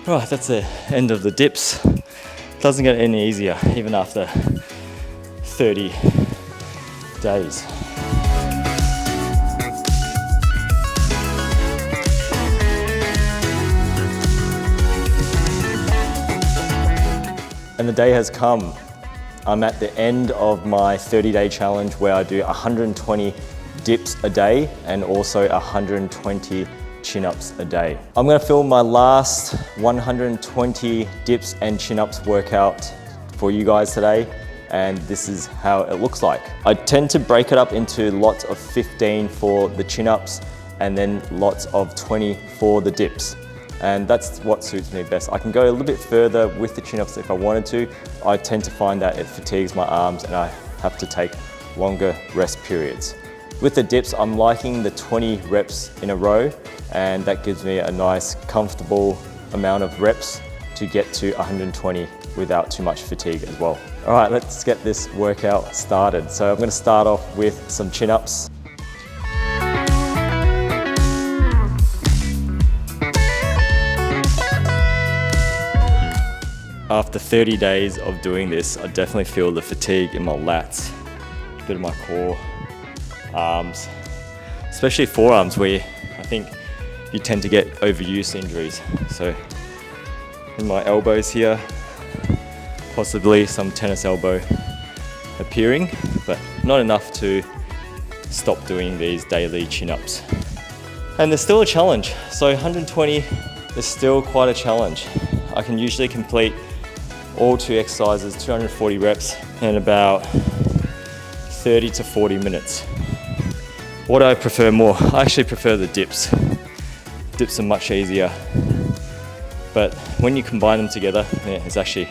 Right, that's the end of the dips. Doesn't get any easier, even after 30 days. And the day has come. I'm at the end of my 30-day challenge where I do 120 dips a day and also 120 chin-ups a day. I'm gonna film my last 120 dips and chin-ups workout for you guys today, and this is how it looks like. I tend to break it up into lots of 15 for the chin-ups and then lots of 20 for the dips. And that's what suits me best. I can go a little bit further with the chin-ups if I wanted to. I tend to find that it fatigues my arms and I have to take longer rest periods. With the dips, I'm liking the 20 reps in a row, and that gives me a nice, comfortable amount of reps to get to 120 without too much fatigue as well. All right, let's get this workout started. So I'm gonna start off with some chin-ups. After 30 days of doing this, I definitely feel the fatigue in my lats, a bit of my core, arms, especially forearms where I think you tend to get overuse injuries. So in my elbows here, possibly some tennis elbow appearing, but not enough to stop doing these daily chin-ups. And there's still a challenge. So 120 is still quite a challenge. I can usually complete all two exercises, 240 reps in about 30 to 40 minutes. What do I prefer more? I actually prefer the dips. Dips are much easier, but when you combine them together, yeah, it's actually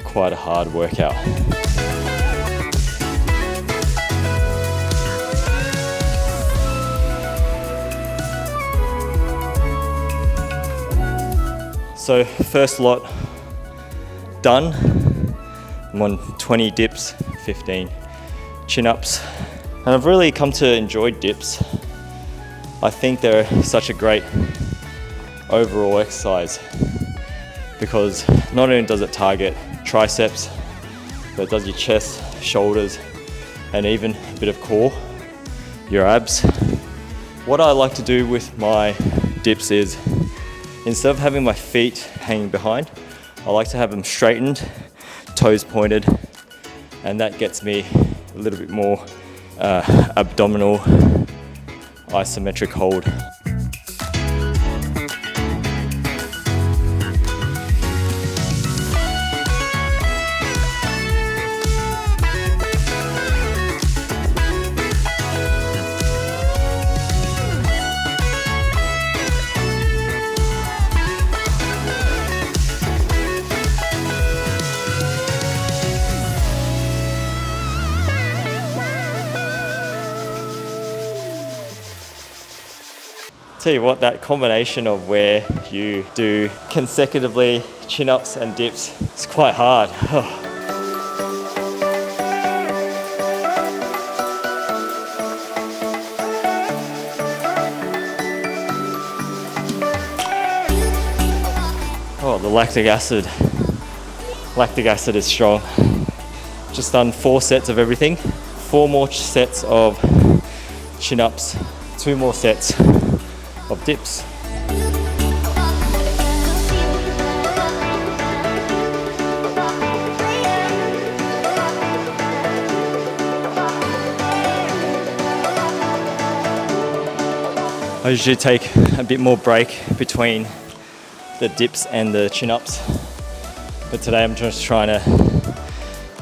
quite a hard workout. So first lot done. I'm on 20 dips, 15 chin-ups. And I've really come to enjoy dips. I think they're such a great overall exercise because not only does it target triceps, but it does your chest, shoulders, and even a bit of core, your abs. What I like to do with my dips is, instead of having my feet hanging behind, I like to have them straightened, toes pointed, and that gets me a little bit more abdominal isometric hold. Tell you what, that combination of where you do consecutively chin-ups and dips is quite hard. Oh, the lactic acid is strong. Just done 4 sets of everything, 4 more sets of chin-ups, 2 more sets of dips. I usually take a bit more break between the dips and the chin-ups, but today I'm just trying to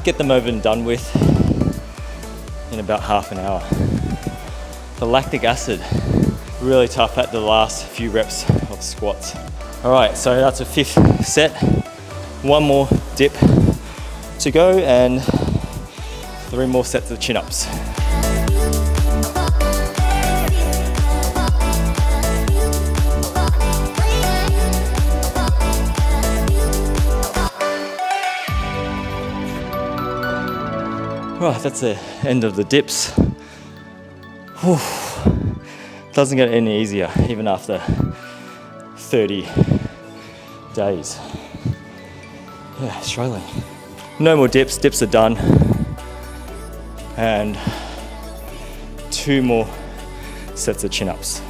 get them over and done with in about half an hour. The lactic acid, really tough at the last few reps of squats. All right, so that's a 5th set. 1 more dip to go and 3 more sets of chin-ups. Right, that's the end of the dips. Whew. Doesn't get any easier, even after 30 days. Yeah, struggling. No more dips, dips are done. And 2 more sets of chin-ups.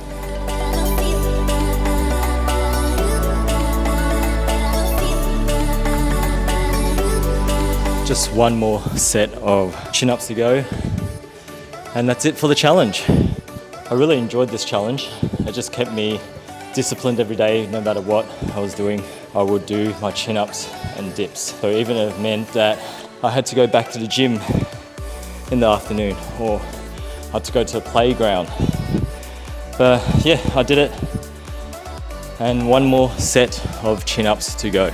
Just 1 more set of chin-ups to go. And that's it for the challenge. I really enjoyed this challenge. It just kept me disciplined every day. No matter what I was doing, I would do my chin-ups and dips. So even if it meant that I had to go back to the gym in the afternoon, or I had to go to the playground. But yeah, I did it. And 1 more set of chin-ups to go.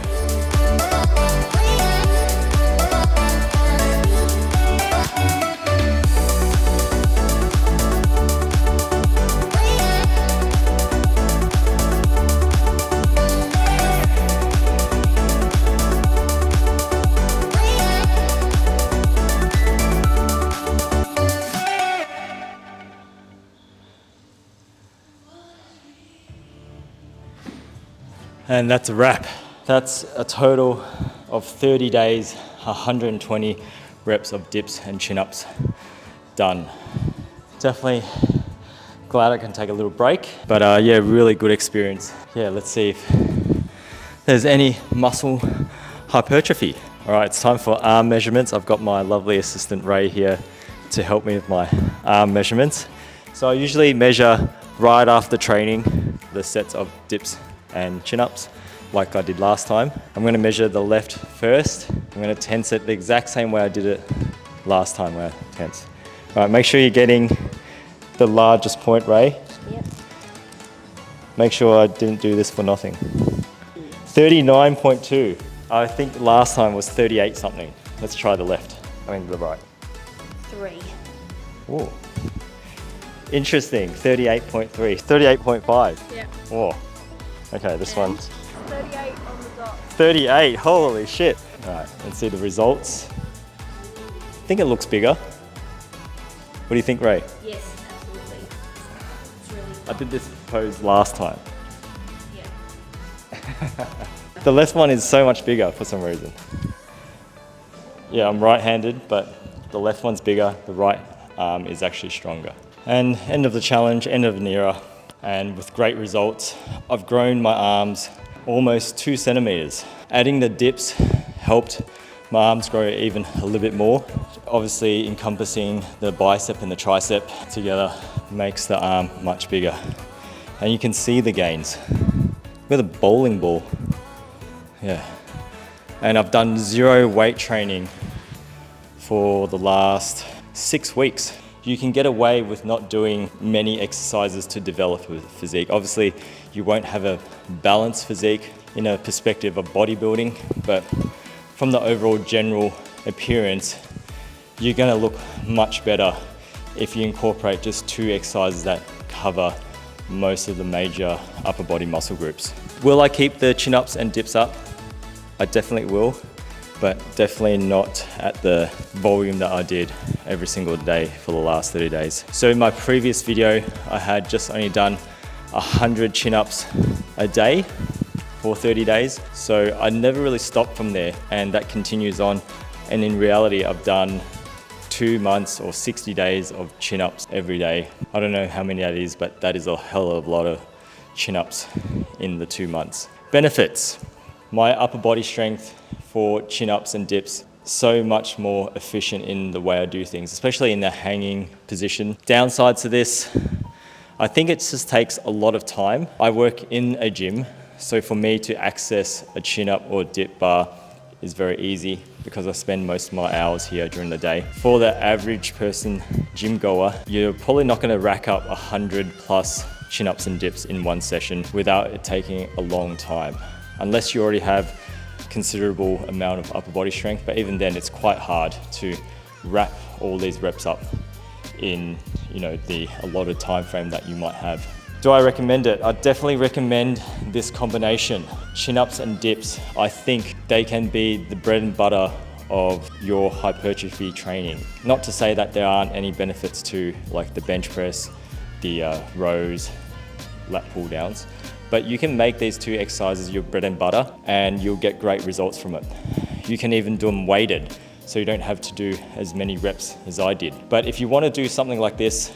And that's a wrap. That's a total of 30 days, 120 reps of dips and chin-ups done. Definitely glad I can take a little break, but yeah, really good experience. Yeah, let's see if there's any muscle hypertrophy. All right, it's time for arm measurements. I've got my lovely assistant Ray here to help me with my arm measurements. So I usually measure right after training the sets of dips and chin-ups like I did last time. I'm going to measure the left first. I'm going to tense it the exact same way I did it last time where I tense. All right, make sure you're getting the largest point, Ray. Yep. Make sure I didn't do this for nothing. 39.2. I think last time was 38 something. Let's try the left. I mean the right. 3. Ooh. Interesting, 38.3. 38.5. Yeah. Whoa. Okay, this one. 38 on the dot. 38, holy shit. All right, let's see the results. I think it looks bigger. What do you think, Ray? Yes, absolutely. It's really I did this pose last time. Yeah. The left one is so much bigger for some reason. Yeah, I'm right-handed, but the left one's bigger, the right arm is actually stronger. And end of the challenge, end of an era, and with great results. I've grown my arms almost 2 centimeters. Adding the dips helped my arms grow even a little bit more. Obviously encompassing the bicep and the tricep together makes the arm much bigger. And you can see the gains. With a bowling ball. Yeah. And I've done 0 weight training for the last 6 weeks. You can get away with not doing many exercises to develop a physique. Obviously, you won't have a balanced physique in a perspective of bodybuilding, but from the overall general appearance, you're gonna look much better if you incorporate just 2 exercises that cover most of the major upper body muscle groups. Will I keep the chin-ups and dips up? I definitely will, but definitely not at the volume that I did every single day for the last 30 days. So in my previous video, I had just only done 100 chin-ups a day for 30 days. So I never really stopped from there, and that continues on. And in reality, I've done 2 months or 60 days of chin-ups every day. I don't know how many that is, but that is a hell of a lot of chin-ups in the 2 months. Benefits. My upper body strength for chin-ups and dips, so much more efficient in the way I do things, especially in the hanging position. Downsides to this, I think it just takes a lot of time. I work in a gym, so for me to access a chin-up or dip bar is very easy because I spend most of my hours here during the day. For the average person gym goer, you're probably not gonna rack up 100 plus chin-ups and dips in one session without it taking a long time, unless you already have considerable amount of upper body strength, but even then it's quite hard to wrap all these reps up in the allotted time frame that you might have. Do I recommend it? I definitely recommend this combination. Chin-ups and dips, I think they can be the bread and butter of your hypertrophy training. Not to say that there aren't any benefits to like the bench press, the rows, lat pull downs, But you can make these two exercises your bread and butter and you'll get great results from it. You can even do them weighted, so you don't have to do as many reps as I did. But if you want to do something like this,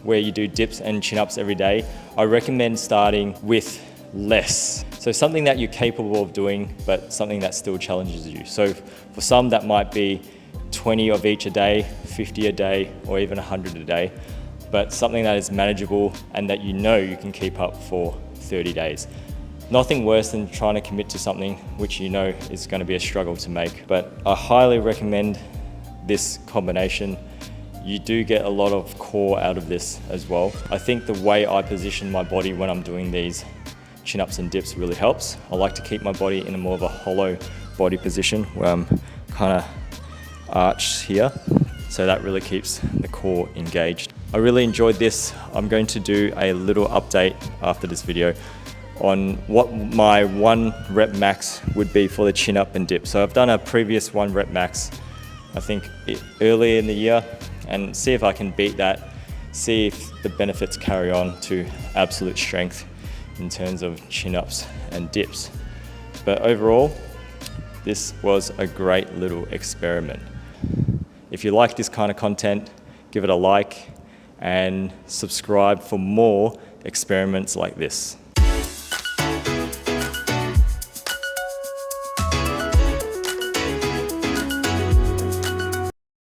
where you do dips and chin-ups every day, I recommend starting with less. So something that you're capable of doing, but something that still challenges you. So for some, that might be 20 of each a day, 50 a day, or even 100 a day, but something that is manageable and that you know you can keep up for 30 days. Nothing worse than trying to commit to something which you know is going to be a struggle to make. But I highly recommend this combination. You do get a lot of core out of this as well. I think the way I position my body when I'm doing these chin-ups and dips really helps. I like to keep my body in a more of a hollow body position where I'm kind of arched here. So that really keeps the core engaged. I really enjoyed this. I'm going to do a little update after this video on what my 1 rep max would be for the chin up and dip. So I've done a previous 1 rep max, I think earlier in the year, and see if I can beat that, see if the benefits carry on to absolute strength in terms of chin ups and dips. But overall, this was a great little experiment. If you like this kind of content, give it a like and subscribe for more experiments like this.